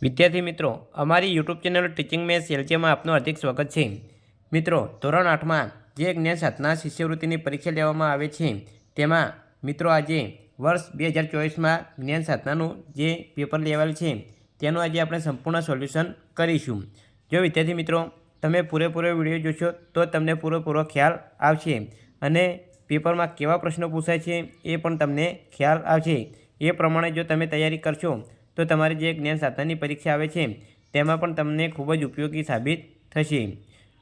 વિદ્યાર્થી મિત્રો, અમારી યુટ્યુબ ચેનલ ટીચિંગ મેથ્સ એલટીમાં આપનું હાર્દિક સ્વાગત છે। મિત્રો, ધોરણ 8માં જે જ્ઞાન સાધના શિષ્યવૃત્તિની પરીક્ષા લેવામાં આવે છે તેમાં મિત્રો આજે વર્ષ 2024માં જ્ઞાન સાધનાનું જે પેપર લેવાયેલ છે તેનું આજે આપણે સંપૂર્ણ સોલ્યુશન કરીશું। જો વિદ્યાર્થી મિત્રો તમે પૂરેપૂરો વિડીયો જોશો તો તમને પૂરેપૂરો ખ્યાલ આવશે અને પેપરમાં કેવા પ્રશ્નો પૂછાય છે એ પણ તમને ખ્યાલ આવશે। એ પ્રમાણે જો તમે તૈયારી કરશો તો તમારી જે જ્ઞાન સાધનાની પરીક્ષા આવે છે તેમાં પણ તમને ખૂબ જ ઉપયોગી સાબિત થશે।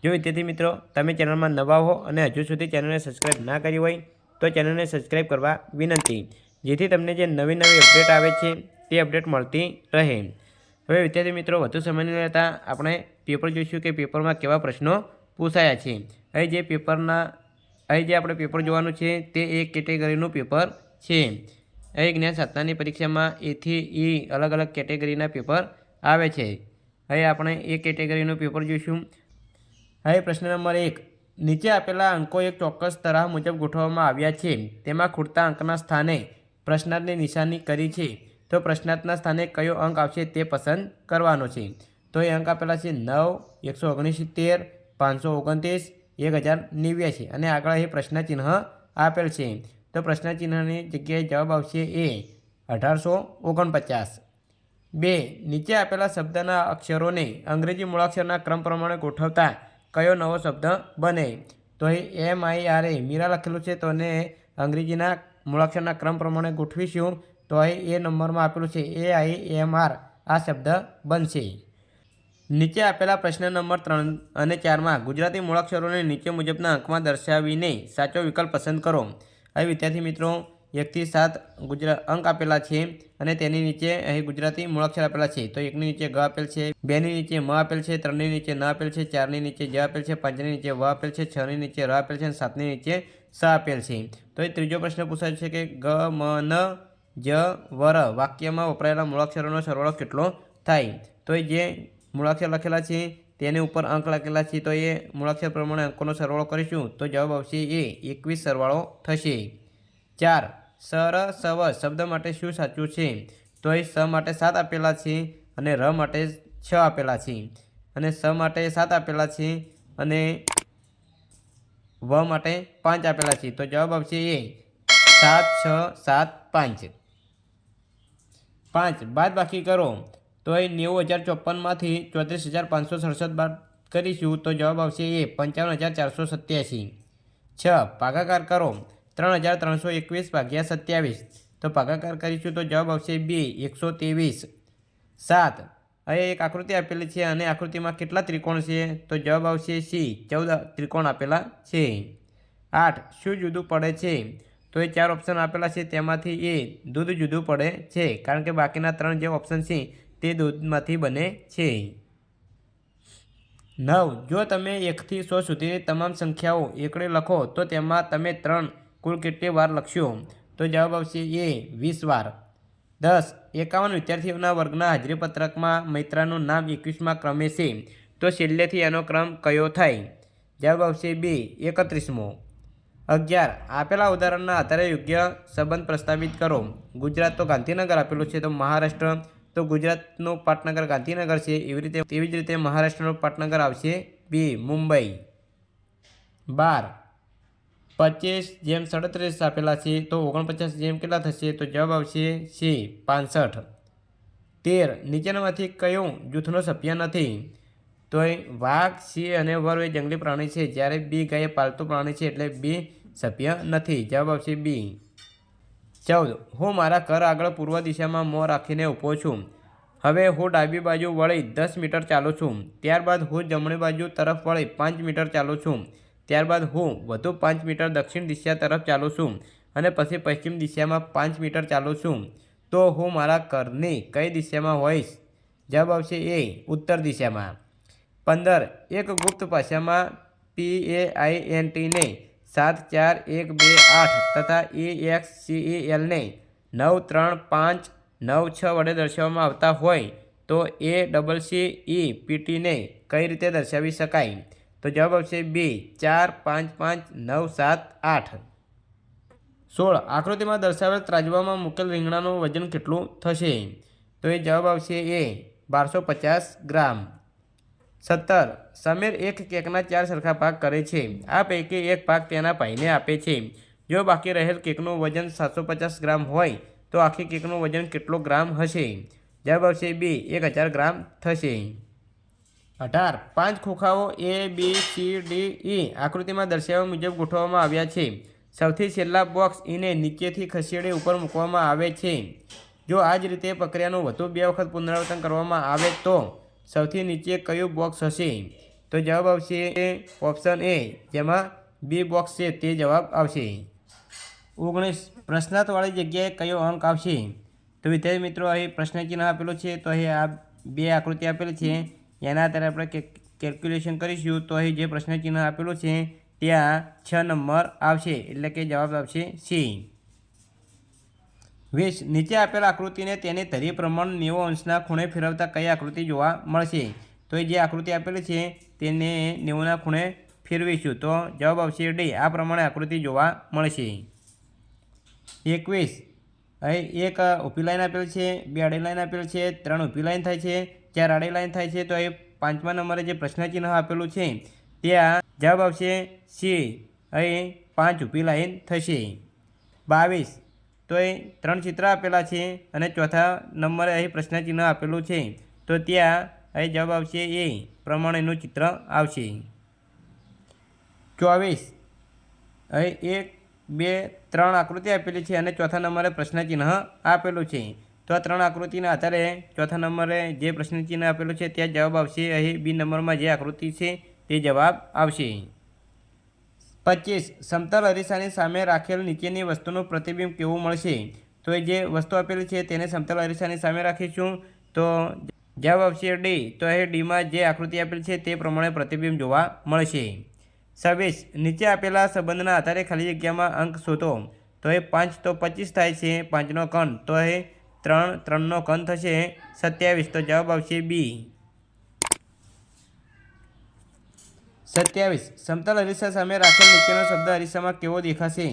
જો વિદ્યાર્થી મિત્રો તમે ચેનલમાં નવા હો અને હજુ સુધી ચેનલને સબસ્ક્રાઈબ ના કરી હોય તો ચેનલને સબસ્ક્રાઈબ કરવા વિનંતી, જેથી તમને જે નવી અપડેટ આવે છે તે અપડેટ મળતી રહે। હવે વિદ્યાર્થી મિત્રો વધુ સમય નહીં લેતા આપણે પેપર જોઈશું કે પેપરમાં કેવા પ્રશ્નો પૂછાયા છે। અહીં જે આપણે પેપર જોવાનું છે તે એક કેટેગરીનું પેપર છે। અહીં જ્ઞાન સાધનાની પરીક્ષામાં એથી ઈ અલગ અલગ કેટેગરીના પેપર આવે છે। અહીં આપણે એ કેટેગરીનું પેપર જોઈશું। અહીં પ્રશ્ન નંબર 1, નીચે આપેલા અંકો એક ચોક્કસ તરાહ મુજબ ગોઠવવામાં આવ્યા છે, તેમાં ખૂટતા અંકના સ્થાને પ્રશ્નાર્થની નિશાની કરી છે, તો પ્રશ્નાર્થના સ્થાને કયો અંક આવશે તે પસંદ કરવાનો છે। તો એ અંક આપેલા છે 9, 169, 529, 1089 અને આગળ અહીં પ્રશ્ન ચિહ્ન આપેલ છે, તો પ્રશ્ન ચિહ્નની જગ્યાએ જવાબ આવશે એ 1849। 2, નીચે આપેલા શબ્દના અક્ષરોને અંગ્રેજી મૂળાક્ષરના ક્રમ પ્રમાણે ગોઠવતા કયો નવો શબ્દ બને? તો અહીં MIRA મીરા લખેલું છે, તો એને અંગ્રેજીના મૂળાક્ષરના ક્રમ પ્રમાણે ગોઠવીશું તો અહીં એ નંબરમાં આપેલું છે AIMR આ શબ્દ બનશે। નીચે આપેલા પ્રશ્ન નંબર 3 અને 4માં ગુજરાતી મૂળાક્ષરોને નીચે મુજબના અંકમાં દર્શાવીને સાચો વિકલ્પ પસંદ કરો। અહીં વિદ્યાર્થી મિત્રો 1 થી 7 અંક આપેલા છે અને તેની નીચે અહીં ગુજરાતી મૂળાક્ષર આપેલા છે, તો 1ની નીચે ગ આપેલ છે, 2ની નીચે મ આપેલ છે, 3ની નીચે ન આપેલ છે, 4ની નીચે જ આપેલ છે, 5ની નીચે વ આપેલ છે, 6ની નીચે ર આપેલ છે અને 7ની નીચે સ આપેલ છે। તો એ ત્રીજો પ્રશ્ન પૂછાય છે કે ગ મ ન જ વર વાક્યમાં વપરાયેલા મૂળાક્ષરોનો સરવાળો કેટલો થાય? તો એ જે મૂળાક્ષર લખેલા છે તેની ઉપર અંક લખેલા છે, તો એ મૂળાક્ષર પ્રમાણે અંકોનો સરવાળો કરીશું તો જવાબ આવશે એ 21 સરવાળો થશે। 4, સર સવ શબ્દ માટે શું સાચું છે? તો એ સ માટે 7 આપેલા છે અને ર માટે 6 આપેલા છે અને સ માટે 7 આપેલા છે અને વ માટે 5 આપેલા છે, તો જવાબ આવશે એ 7, 6, 7, 5। 5, બાદ બાકી કરો તો એ 90,054માંથી 34,567 બાદ કરીશું તો જવાબ આવશે એ 55,487। 6, ભાગાકાર કરો 3,321 ભાગ્યા 27 તો ભાગાકાર કરીશું તો જવાબ આવશે B 123। 7, અહીં એક આકૃતિ આપેલી છે અને આકૃતિમાં કેટલા ત્રિકોણ છે? તો જવાબ આવશે C 14 ત્રિકોણ આપેલા છે। 8, શું જુદું પડે છે? તો એ 4 ઓપ્શન આપેલા છે તેમાંથી એ દૂધ જુદું પડે છે, કારણ કે બાકીના 3 જે ઓપ્શન છે તે દૂધમાંથી બને છે। 9, જો તમે 1 થી 100 સુધીની તમામ સંખ્યાઓ એકડે લખો તો તેમાં તમે 3 કુલ કેટલી વાર લખશો? તો જવાબ આવશે એ 20 વાર। 10, 51 વિદ્યાર્થીઓના વર્ગના હાજરીપત્રકમાં મૈત્રાનું નામ 21માં ક્રમે છે, તો છેલ્લેથી એનો ક્રમ કયો થાય? જવાબ આવશે B 31મો। 11, આપેલા ઉદાહરણના આધારે યોગ્ય સંબંધ પ્રસ્તાવિત કરો। ગુજરાત તો ગાંધીનગર આપેલું છે, તો મહારાષ્ટ્ર તો ગુજરાતનું પાટનગર ગાંધીનગર છે, તેવી જ રીતે મહારાષ્ટ્રનું પાટનગર આવશે B મુંબઈ। 12, 25:37 આપેલા છે, તો 49 જેમ કેટલા થશે? તો જવાબ આવશે C 65। 13, નીચેનામાંથી કયું જૂથનો સભ્ય નથી? તો વાઘ, સિંહ અને વરુ એ જંગલી પ્રાણી છે, જ્યારે બી ગાય પાલતુ પ્રાણી છે, એટલે બી સભ્ય નથી। જવાબ આવશે B। 14, હું મારા ઘર આગળ પૂર્વ દિશામાં મોં રાખીને ઊભો છું। હવે હું ડાબી બાજુ વળી 10 મીટર ચાલું છું, ત્યારબાદ હું જમણી બાજુ તરફ વળી 5 મીટર ચાલું છું, ત્યારબાદ હું વધુ 5 મીટર દક્ષિણ દિશા તરફ ચાલું છું અને પછી પશ્ચિમ દિશામાં 5 મીટર ચાલું છું, તો હું મારા ઘરની કઈ દિશામાં હોઈશ? જવાબ આવશે એ ઉત્તર દિશામાં। 15, એક ગુપ્ત ભાષામાં PAINT ને 7, 4, 1, 2, 8 તથા AXCEL ને 9, 3, 5, 9, 6 વડે દર્શાવવામાં આવતા હોય તો ACCEPT ને કઈ રીતે દર્શાવી શકાય? તો જવાબ આવશે B 4, 5, 5, 9, 7, 8। 16, આકૃતિમાં દર્શાવેલ ત્રાજવામાં મૂકેલ રીંગણાનું વજન કેટલું થશે? તો એ જવાબ આવશે એ 1250 ગ્રામ. 17. સમીર એક કેકના 4 સરખા ભાગ કરે છે. આ પૈકી એક ભાગ તેના ભાઈને આપે છે. જો બાકી રહેલ કેકનું વજન 750 ગ્રામ હોય તો આખી કેકનું વજન કેટલો ગ્રામ હશે? જવાબ આવશે બી, 1000 ગ્રામ થશે. 18. 5 ખોખાઓ A, B, C, D, E આકૃતિમાં દર્શાવ્યા મુજબ ગોઠવવામાં આવ્યા છે. સૌથી છેલ્લા બોક્સ ઈને નીચેથી ખસેડી ઉપર મૂકવામાં આવે છે. જો આ જ રીતે પ્રક્રિયાનું વધુ 2 વખત પુનરાવર્તન કરવામાં આવે તો સૌથી નીચે કયું બોક્સ હશે? તો જવાબ આવશે ઓપ્શન એ, જેમાં બી બોક્સ છે તે જવાબ આવશે. 19. પ્રશ્નાર્થવાળી જગ્યાએ કયો અંક આવશે? તો વિદ્યાર્થી મિત્રો, અહીં પ્રશ્ન ચિહ્ન આપેલું છે. તો અહીં આ 2 આકૃતિ આપેલી છે, એના આધારે આપણે કેલ્ક્યુલેશન કરીશું. તો અહીં જે પ્રશ્ન ચિહ્ન આપેલું છે ત્યાં 6 નંબર આવશે, એટલે કે જવાબ આવશે સી. 20. નીચે આપેલ આકૃતિને તેની ધરી પ્રમાણે 90 અંશના ખૂણે ફેરવતા કઈ આકૃતિ જોવા મળશે? તો જે આકૃતિ આપેલી છે તેને 90ના ખૂણે ફેરવીશું તો જવાબ આવશે ડી, આ પ્રમાણે આકૃતિ જોવા મળશે. 21. અહીં એક ઊભી લાઈન આપેલ છે, 2 આડી લાઈન આપેલ છે, 3 ઊભી લાઈન થાય છે, 4 આડી લાઈન થાય છે. તો અહીં 5મા નંબરે જે પ્રશ્ન ચિહ્ન આપેલું છે ત્યાં જવાબ આવશે સી, અહીં 5 ઊભી લાઈન થશે. 22. તો અહીં 3 ચિત્ર આપેલા છે અને 4થા નંબરે અહીં પ્રશ્ન ચિહ્ન આપેલું છે. તો ત્યાં અહીં જવાબ આવશે એ પ્રમાણેનું ચિત્ર આવશે. 24. અહીં 1, 2, 3 આકૃતિ આપેલી છે અને 4થા નંબરે પ્રશ્ન ચિહ્ન આપેલું છે. તો આ 3 આકૃતિના આધારે 4થા નંબરે જે પ્રશ્ન ચિહ્ન આપેલું છે ત્યાં જવાબ આવશે અહીં બી નંબરમાં જે આકૃતિ છે તે જવાબ આવશે. 25. સમતલ અરીસાની સામે રાખેલ નીચેની વસ્તુનું પ્રતિબિંબ કેવું મળશે? તો એ જે વસ્તુ આપેલી છે તેને સમતલ અરીસાની સામે રાખીશું તો જવાબ આવશે ડી. તો અહીં ડીમાં જે આકૃતિ આપેલી છે તે પ્રમાણે પ્રતિબિંબ જોવા મળશે. 26. નીચે આપેલા સંબંધના આધારે ખાલી જગ્યામાં અંક શોધો. તો એ 5 તો 25 થાય છે, 5નો ઘન, તો એ 3, 3નો ઘન થશે 27. તો જવાબ આવશે બી. 27. સમતલ અરીસા સામે રાખેલ નીચેનો શબ્દ અરીસામાં કેવો દેખાશે?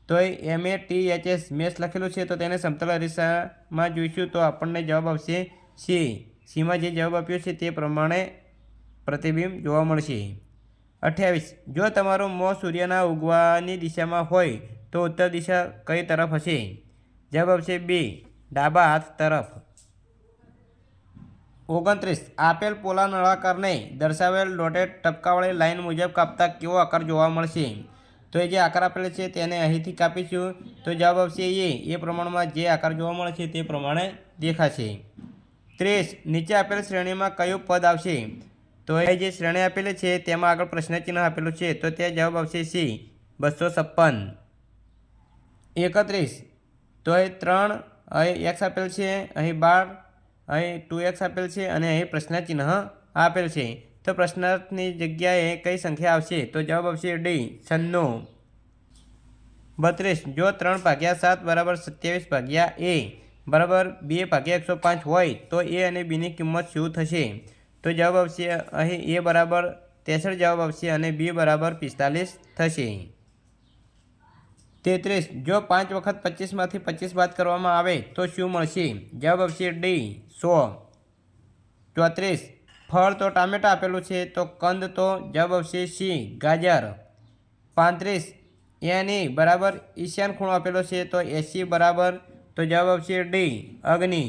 તો એ MATHS મેચ લખેલું છે, તો તેને સમતલ અરીસામાં જોઈશું તો આપણને જવાબ આવશે સી. સીમાં જે જવાબ આપ્યો છે તે પ્રમાણે પ્રતિબિંબ જોવા મળશે. 28. જો તમારું મોં સૂર્યના ઉગવાની દિશામાં હોય તો ઉત્તર દિશા કઈ તરફ હશે? જવાબ આવશે બી, ડાબા હાથ તરફ. 29. આપેલ પોલા નળાકારને દર્શાવેલ ડોટેડ ટપકાવાળી લાઇન મુજબ કાપતા કેવો આકાર જોવા મળશે? તો એ જે આકાર આપેલો છે તેને અહીંથી કાપીશું તો જવાબ આવશે એ પ્રમાણમાં જે આકાર જોવા મળે છે તે પ્રમાણે દેખાશે. 30. નીચે આપેલ શ્રેણીમાં કયું પદ આવશે? તો એ જે શ્રેણી આપેલી છે તેમાં આગળ પ્રશ્ન ચિહ્ન આપેલું છે તો તે જવાબ આવશે સી, 256. 31. તો અહીં 3 અહીં એક્સ આપેલ છે, અહીં 12, અહીં 2x આપેલ છે અને અહીં પ્રશ્ન ચિહ્ન આપેલ છે. તો પ્રશ્નાર્થની જગ્યાએ કઈ સંખ્યા આવશે? તો જવાબ આવશે ડી, 96. 32. જો 3/7 બરાબર 27/a બરાબર 2/105 હોય તો એ અને બીની કિંમત શું થશે? તો જવાબ આવશે અહીં એ બરાબર 63 જવાબ આવશે અને બી બરાબર 45 થશે. 33. જો 5 વખત 25માંથી 25 બાદ કરવામાં આવે તો શું મળશે? જવાબ આવશે ડી, 100. 34. ફળ તો ટામેટા આપેલું છે તો કંદ તો જવાબ આવશે સી, ગાજર. 35. એની બરાબર ઈશાન ખૂણો આપેલો છે તો 80 બરાબર તો જવાબ આવશે ડી, અગ્નિ.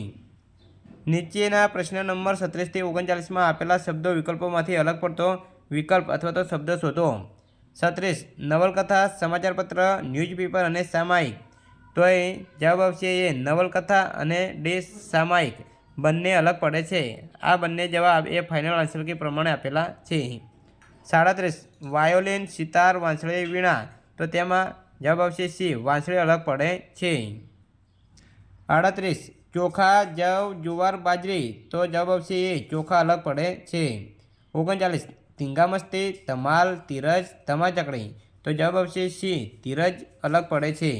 નીચેના પ્રશ્ન નંબર 36 થી 39માં આપેલા શબ્દો વિકલ્પોમાંથી અલગ પડતો વિકલ્પ અથવા તો શબ્દ શોધો. 36. નવલકથા, સમાચારપત્ર, ન્યૂઝપેપર અને સામાયિક. તો એ જવાબ આવશે એ નવલકથા અને ડી સામાયિક બંને અલગ પડે છે. આ બંને જવાબ એ ફાઇનલ આન્સર કી પ્રમાણે આપેલા છે. 37. વાયોલિન, સિતાર, વાંસળી, વીણા. તો તેમાં જવાબ આવશે સી, વાંસળી અલગ પડે છે. 38. ચોખા, જવ, જુવાર, બાજરી. તો જવાબ આવશે એ ચોખા અલગ પડે છે. 39. ધીંગામસ્તી, ધમાલ, ધીરજ, ધમાચકડી. તો જવાબ આવશે સી, ધીરજ અલગ પડે છે.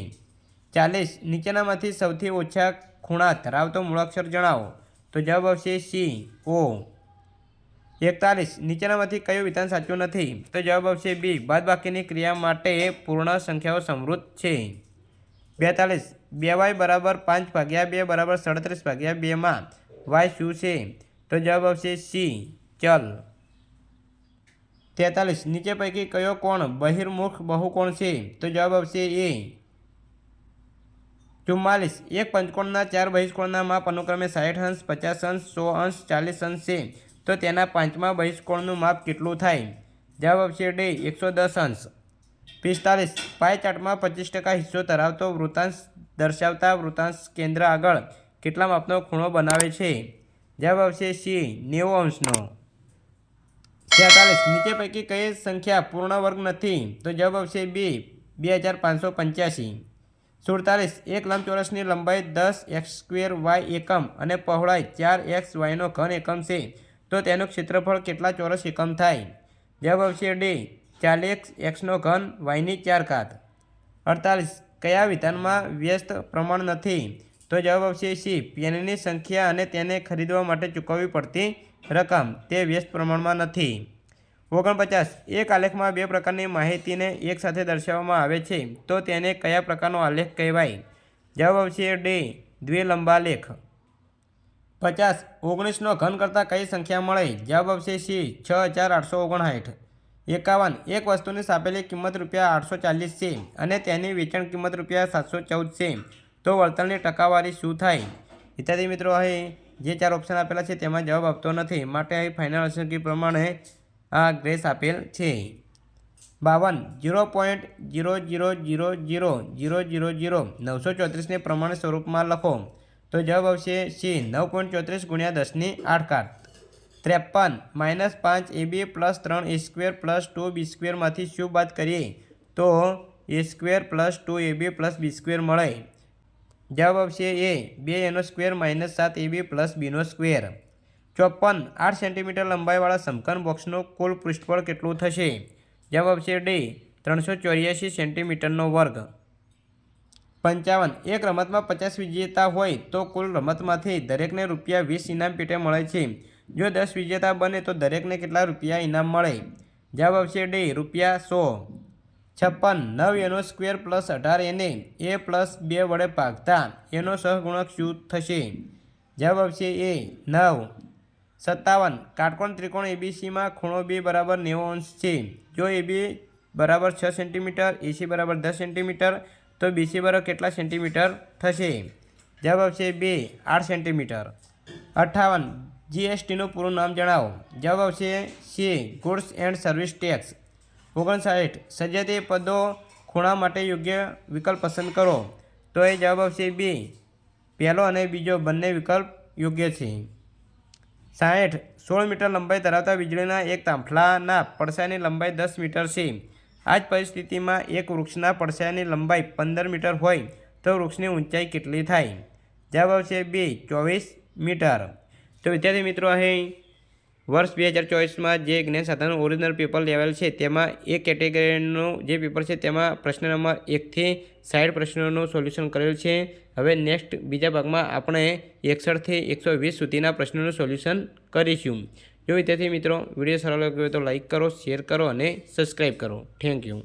40. નીચેનામાંથી સૌથી ઓછા ખૂણા ધરાવતો મૂળાક્ષર જણાવો. તો જવાબ આવશે સી, ઓ. 41. નીચેનામાંથી કયું વિધાન સાચું નથી? તો જવાબ આવશે બી, બાદબાકીની ક્રિયા માટે પૂર્ણ સંખ્યાઓ સમૃદ્ધ છે. 42. 2y બરાબર 5/2 બરાબર 37/2 માં y શું છે? તો જવાબ આવશે સી ચલ। 43 નીચે પૈકી કયો કોણ બહિર્મુખ બહુકોણ છે? તો જવાબ આવશે એ। 44 એક પંચકોણના 4 બહિષ્કોણના માપ અનુક્રમે 60 અંશ 50 અંશ 100 અંશ 40 અંશ છે તો તેના પાંચમા બહિષ્કોણનું માપ કેટલું થાય? જવાબ આવશે ડી 110 અંશ। 45 પાઈ ચાર્ટમાં 25% હિસ્સો ધરાવતો વૃત્તાંશ દર્શાવતા વૃત્તાંશ કેન્દ્ર આગળ કેટલા માપનો ખૂણો બનાવે છે? જવાબ આવશે સી 90 અંશનો। 46 નીચે પૈકી કઈ સંખ્યા પૂર્ણ વર્ગ નથી? તો જવાબ આવશે બી 2585। 47 એક લંબચોરસની લંબાઈ 10x² એકમ અને પહોળાઈ 4xy નો ઘન એકમ છે તો તેનું ક્ષેત્રફળ કેટલા ચોરસ એકમ થાય? જવાબ આવશે ડી 40x નો ઘન y ની 4 ઘાત। 48 કયા વિધાનમાં વ્યસ્ત પ્રમાણ નથી? તો જવાબ આવશે સી પેનની સંખ્યા અને તેને ખરીદવા માટે ચૂકવવી પડતી રકમ તે વ્યસ્ત પ્રમાણમાં નથી। 49 એક આલેખમાં બે પ્રકારની માહિતીને એકસાથે દર્શાવવામાં આવે છે તો તેને કયા પ્રકારનો આલેખ કહેવાય? જવાબ આવશે ડી દ્વિલંબાલેખ। 50 19નો ઘન કરતાં કઈ સંખ્યા મળે? જવાબ આવશે સી 6859। 51 એક વસ્તુની સાપેલી કિંમત ₹840 છે અને તેની વેચાણ કિંમત ₹714 છે તો વળતરની ટકાવારી શું થાય? વિદ્યાર્થી મિત્રો, અહીં જે 4 ઓપ્શન આપેલા છે તેમાં જવાબ આપતો નથી, માટે અહીં ફાઇનલ આન્સર કી પ્રમાણે આ ગ્રેસ આપેલ છે। 52 0.0000000 ને પ્રમાણ સ્વરૂપમાં લખો તો જવાબ આવશે સી 9.34 × 10⁸। 53 -5ab + 3a² + 2b² માંથી શું બાદ કરીએ તો a² + 2ab + b² મળે? જવાબ આવશે એ 2a² - 7ab + b²। 54 8 સેન્ટીમીટર લંબાઈવાળા સમઘન બોક્સનું કુલ પૃષ્ઠફળ કેટલું થશે? જવાબ આવશે ડી 384 સેન્ટીમીટરનો વર્ગ। 55 એક રમતમાં 50 વિજેતા હોય તો કુલ રમતમાંથી દરેકને ₹20 ઇનામ પેટે મળે છે। જો 10 વિજેતા બને તો દરેકને કેટલા રૂપિયા ઇનામ મળે? જવાબ આવશે ડી ₹100। 56 9a² + 18a ને a + 2 વડે ભાગતા એનો સહગુણક શું થશે? જવાબ આવશે એ 9। 57 કાટકોણ ત્રિકોણ એબીસીમાં ખૂણો બી બરાબર 90 અંશ છે। જો એબી બરાબર 6 સેન્ટીમીટર, એસી બરાબર 10 સેન્ટીમીટર તો બીસી બરાબર કેટલા સેન્ટીમીટર થશે? જવાબ આવશે બી 8 સેન્ટીમીટર। 58 જીએસટીનું પૂરું નામ જણાવો। જવાબ આવશે C goods and service tax. 59 સજાતીય પદો ખૂણા માટે યોગ્ય વિકલ્પ પસંદ કરો તો એ જવાબ આવશે બી પહેલો અને બીજો બંને વિકલ્પ યોગ્ય છે। 60 16 મીટર લંબાઈ ધરાવતા વીજળીના એક તાંફલાના પડછાયાની લંબાઈ 10 મીટર છે। આ જ પરિસ્થિતિમાં એક વૃક્ષના પડછાયાની લંબાઈ 15 મીટર હોય તો વૃક્ષની ઊંચાઈ કેટલી થાય? જવાબ આવશે બી 24 મીટર। તો વિદ્યાર્થી મિત્રો, અહીં વર્ષ 2024માં જે જ્ઞાન સાધનનું ઓરિજિનલ પેપર લેવલ છે તેમાં એ કેટેગરીનું જે પેપર છે તેમાં પ્રશ્ન નંબર 1 થી 60 પ્રશ્નોનું સોલ્યુશન કરેલ છે। હવે નેક્સ્ટ બીજા ભાગમાં આપણે 61 થી 120 સુધીના પ્રશ્નોનું સોલ્યુશન કરીશું। જો વિદ્યાર્થી મિત્રો વિડીયો સારો લાગ્યો હોય તો લાઇક કરો, શેર કરો અને સબસ્ક્રાઈબ કરો। Thank you.